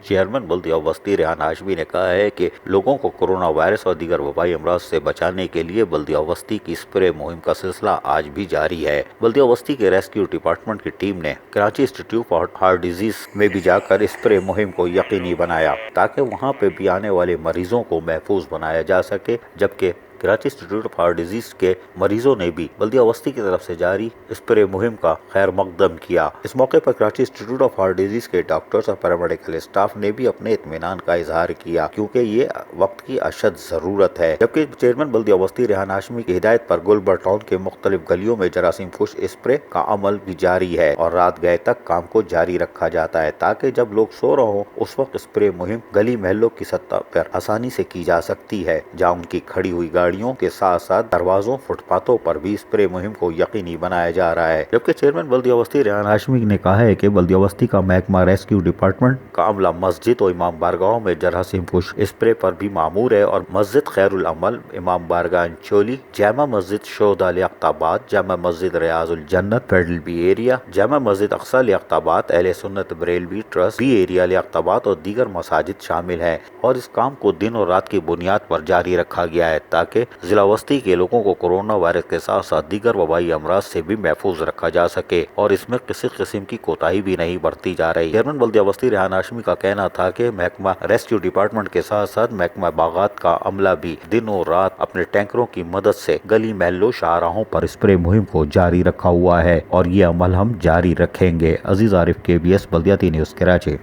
Chairman بلدیہ وسطی ریحان ہاشمی نے کہا ہے کہ لوگوں کو کورونا وائرس اور دیگر وبائی امراض سے بچانے کے لیے بلدیہ وسطی کی اسپرے مہم کا سلسلہ آج بھی جاری ہے۔ بلدیہ وسطی کے ریسکیو ڈپارٹمنٹ کی ٹیم نے کراچی انسٹی ٹیوٹ فار ہارٹ ڈیزیز میں بھی جا کر اسپرے مہم کو یقینی بنایا تاکہ وہاں پہ بھی آنے والے مریضوں کو محفوظ بنایا جا سکے، جبکہ کراچی انسٹی ٹیوٹ آف ہارٹ ڈیزیز کے مریضوں نے بھی بلدیہ وسطی کی طرف سے جاری اسپرے مہم کا خیر مقدم کیا۔ اس موقع پر کراچی انسٹی ٹیوٹ آف ہارٹ ڈیزیز کے ڈاکٹرز اور پیرامیڈیکل اسٹاف نے بھی اپنے اطمینان کا اظہار کیا کیونکہ یہ وقت کی اشد ضرورت ہے، جبکہ چیئرمین بلدیہ وسطی ریحان ہاشمی کی ہدایت پر گلبر ٹاؤن کے مختلف گلیوں میں جراثیم کش اسپرے کا عمل بھی جاری ہے اور رات گئے تک کام کو جاری رکھا جاتا ہے تاکہ جب لوگ سو رہے ہوں اس وقت اسپرے مہم گلی محلوں کی سطح پر آسانی سے کی جا سکتی ہے، جہاں ان کی کھڑی ہوئی گاڑیوں کے ساتھ ساتھ دروازوں، فٹ پاتھوں پر بھی اسپرے مہم کو یقینی بنایا جا رہا ہے۔ جبکہ چیئرمین بلدیہ وسطی ریحان ہاشمی نے کہا ہے کہ بلدیہ وسطی کا محکمہ ریسکیو ڈپارٹمنٹ کا عملہ مسجد و امام بارگاہوں میں جراثیم کش اسپرے پر بھی مامور ہے اور مسجد خیر العمل، امام بارگاہ انچولی، جامع مسجد شہداء لیاقت آباد، جامع مسجد ریاض الجنت federal be area, Jama Masjid اقصی لیاقت آباد، اہل سنت بریلوی ٹرسٹ بی ایریا لیاقت آباد اور دیگر مساجد شامل ہیں اور اس کام کو دن اور رات کی بنیاد پر جاری رکھا گیا ہے تاکہ ضلع وسطی کے لوگوں کو کورونا وائرس کے ساتھ ساتھ دیگر وبائی امراض سے بھی محفوظ رکھا جا سکے اور اس میں کسی قسم کی کوتاہی بھی نہیں برتی جا رہی۔ چیئرمین بلدیہ وسطی ریحان ہاشمی کا کہنا تھا کہ محکمہ ریسکیو ڈپارٹمنٹ کے ساتھ ساتھ محکمہ باغات کا عملہ بھی دن اور رات اپنے ٹینکروں کی مدد سے گلی محلوں شاہراہوں پر اسپرے مہم کو جاری رکھا ہوا ہے اور یہ عمل ہم جاری رکھیں گے۔ عزیز عارف، KBS بلدیاتی نیوز، کراچی۔